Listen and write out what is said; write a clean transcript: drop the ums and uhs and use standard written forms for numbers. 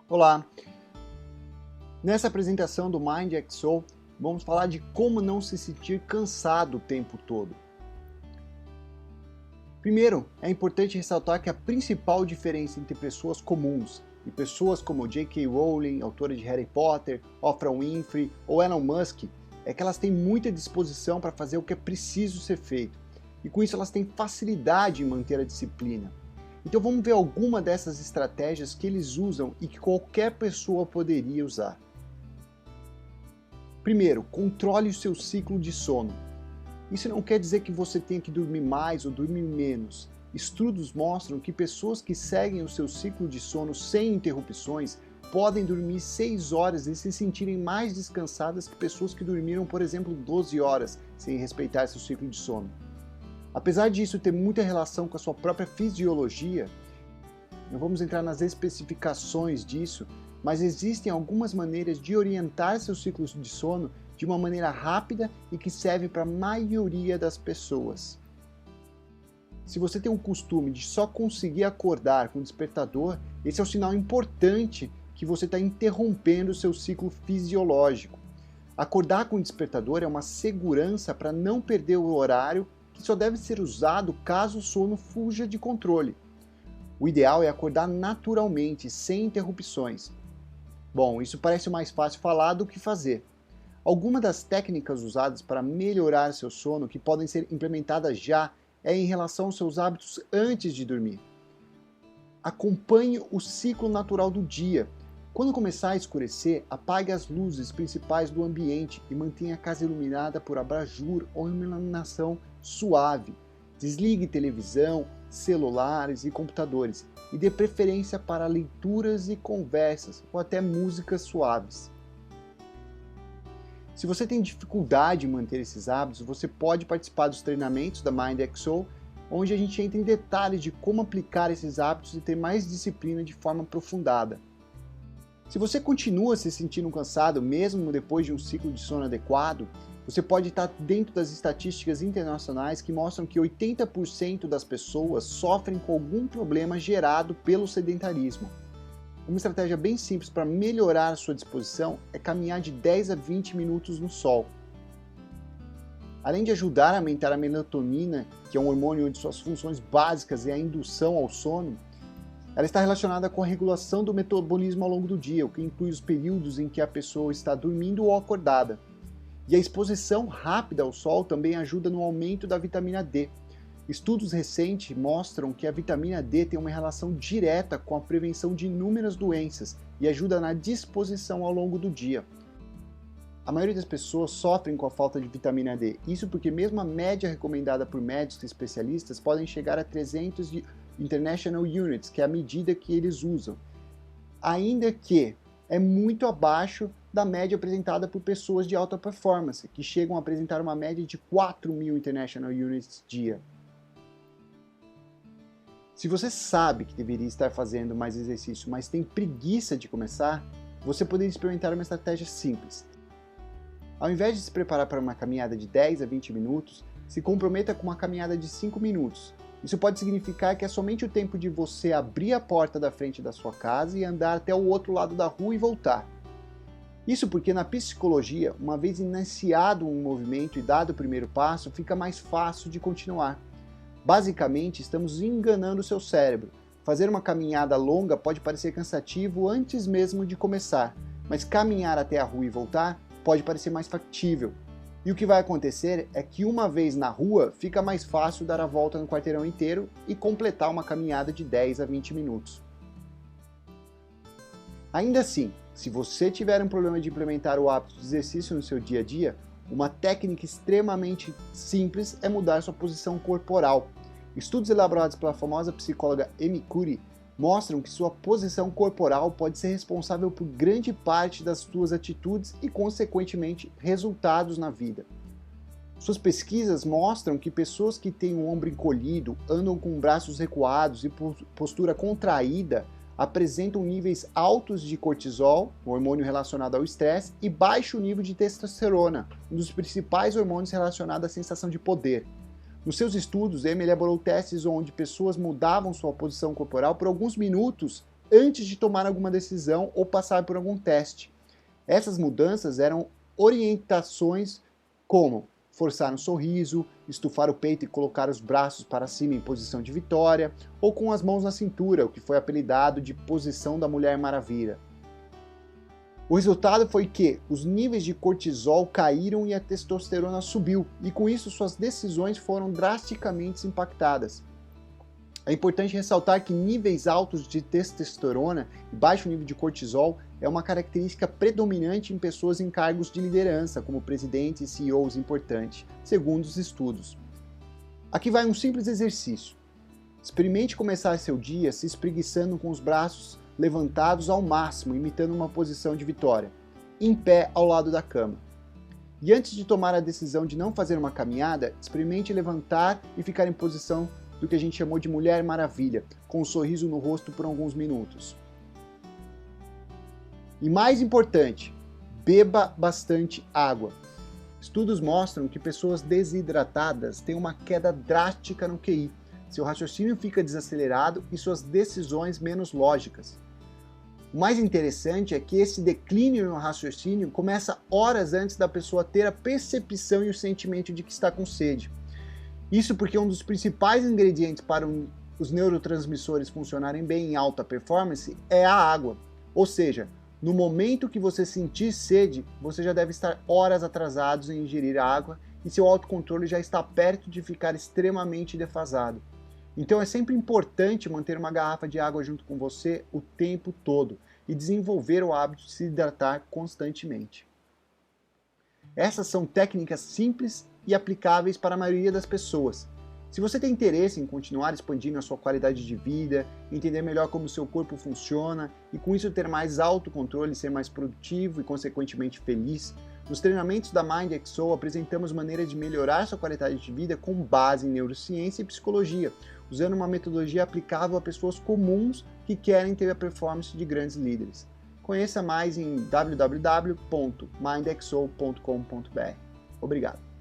Olá! Nessa apresentação do MindXO, vamos falar de como não se sentir cansado o tempo todo. Primeiro, é importante ressaltar que a principal diferença entre pessoas comuns e pessoas como J.K. Rowling, autora de Harry Potter, Oprah Winfrey ou Elon Musk, é que elas têm muita disposição para fazer o que é preciso ser feito, e com isso elas têm facilidade em manter a disciplina. Então vamos ver alguma dessas estratégias que eles usam e que qualquer pessoa poderia usar. Primeiro, controle o seu ciclo de sono. Isso não quer dizer que você tenha que dormir mais ou dormir menos. Estudos mostram que pessoas que seguem o seu ciclo de sono sem interrupções podem dormir 6 horas e se sentirem mais descansadas que pessoas que dormiram, por exemplo, 12 horas sem respeitar seu ciclo de sono. Apesar disso ter muita relação com a sua própria fisiologia, não vamos entrar nas especificações disso, mas existem algumas maneiras de orientar seus ciclos de sono de uma maneira rápida e que serve para a maioria das pessoas. Se você tem o costume de só conseguir acordar com o despertador, esse é um sinal importante que você está interrompendo o seu ciclo fisiológico. Acordar com o despertador é uma segurança para não perder o horário que só deve ser usado caso o sono fuja de controle. O ideal é acordar naturalmente, sem interrupções. Bom, isso parece mais fácil falar do que fazer. Algumas das técnicas usadas para melhorar seu sono que podem ser implementadas já é em relação aos seus hábitos antes de dormir. Acompanhe o ciclo natural do dia. Quando começar a escurecer, apague as luzes principais do ambiente e mantenha a casa iluminada por abajur ou iluminação suave. Desligue televisão, celulares e computadores e dê preferência para leituras e conversas ou até músicas suaves. Se você tem dificuldade em manter esses hábitos, você pode participar dos treinamentos da MindXO, onde a gente entra em detalhes de como aplicar esses hábitos e ter mais disciplina de forma aprofundada. Se você continua se sentindo cansado mesmo depois de um ciclo de sono adequado, você pode estar dentro das estatísticas internacionais que mostram que 80% das pessoas sofrem com algum problema gerado pelo sedentarismo. Uma estratégia bem simples para melhorar a sua disposição é caminhar de 10 a 20 minutos no sol. Além de ajudar a aumentar a melatonina, que é um hormônio onde suas funções básicas é a indução ao sono, ela está relacionada com a regulação do metabolismo ao longo do dia, o que inclui os períodos em que a pessoa está dormindo ou acordada. E a exposição rápida ao sol também ajuda no aumento da vitamina D. Estudos recentes mostram que a vitamina D tem uma relação direta com a prevenção de inúmeras doenças e ajuda na disposição ao longo do dia. A maioria das pessoas sofrem com a falta de vitamina D, isso porque mesmo a média recomendada por médicos e especialistas podem chegar a 300 International Units, que é a medida que eles usam, ainda que é muito abaixo da média apresentada por pessoas de alta performance, que chegam a apresentar uma média de 4.000 International Units dia. Se você sabe que deveria estar fazendo mais exercício, mas tem preguiça de começar, você poderia experimentar uma estratégia simples. Ao invés de se preparar para uma caminhada de 10 a 20 minutos, se comprometa com uma caminhada de 5 minutos. Isso pode significar que é somente o tempo de você abrir a porta da frente da sua casa e andar até o outro lado da rua e voltar. Isso porque na psicologia, uma vez iniciado um movimento e dado o primeiro passo, fica mais fácil de continuar. Basicamente, estamos enganando o seu cérebro. Fazer uma caminhada longa pode parecer cansativo antes mesmo de começar, mas caminhar até a rua e voltar pode parecer mais factível. E o que vai acontecer é que uma vez na rua, fica mais fácil dar a volta no quarteirão inteiro e completar uma caminhada de 10 a 20 minutos. Ainda assim, se você tiver um problema de implementar o hábito de exercício no seu dia a dia, uma técnica extremamente simples é mudar sua posição corporal. Estudos elaborados pela famosa psicóloga Amy Cuddy mostram que sua posição corporal pode ser responsável por grande parte das suas atitudes e, consequentemente, resultados na vida. Suas pesquisas mostram que pessoas que têm o ombro encolhido, andam com braços recuados e postura contraída, apresentam níveis altos de cortisol, o hormônio relacionado ao estresse, e baixo nível de testosterona, um dos principais hormônios relacionados à sensação de poder. Nos seus estudos, Amy elaborou testes onde pessoas mudavam sua posição corporal por alguns minutos antes de tomar alguma decisão ou passar por algum teste. Essas mudanças eram orientações como forçar um sorriso, estufar o peito e colocar os braços para cima em posição de vitória, ou com as mãos na cintura, o que foi apelidado de posição da Mulher Maravilha. O resultado foi que os níveis de cortisol caíram e a testosterona subiu, e com isso suas decisões foram drasticamente impactadas. É importante ressaltar que níveis altos de testosterona e baixo nível de cortisol é uma característica predominante em pessoas em cargos de liderança, como presidentes e CEOs importantes, segundo os estudos. Aqui vai um simples exercício. Experimente começar seu dia se espreguiçando com os braços levantados ao máximo, imitando uma posição de vitória, em pé ao lado da cama. E antes de tomar a decisão de não fazer uma caminhada, experimente levantar e ficar em posição do que a gente chamou de Mulher Maravilha, com um sorriso no rosto por alguns minutos. E mais importante, beba bastante água. Estudos mostram que pessoas desidratadas têm uma queda drástica no QI, seu raciocínio fica desacelerado e suas decisões menos lógicas. O mais interessante é que esse declínio no raciocínio começa horas antes da pessoa ter a percepção e o sentimento de que está com sede. Isso porque um dos principais ingredientes para os neurotransmissores funcionarem bem em alta performance é a água. Ou seja, no momento que você sentir sede, você já deve estar horas atrasados em ingerir água e seu autocontrole já está perto de ficar extremamente defasado. Então é sempre importante manter uma garrafa de água junto com você o tempo todo e desenvolver o hábito de se hidratar constantemente. Essas são técnicas simples e aplicáveis para a maioria das pessoas. Se você tem interesse em continuar expandindo a sua qualidade de vida, entender melhor como o seu corpo funciona e com isso ter mais autocontrole, ser mais produtivo e consequentemente feliz, nos treinamentos da MindXO apresentamos maneiras de melhorar sua qualidade de vida com base em neurociência e psicologia, usando uma metodologia aplicável a pessoas comuns que querem ter a performance de grandes líderes. Conheça mais em www.mindxo.com.br. Obrigado.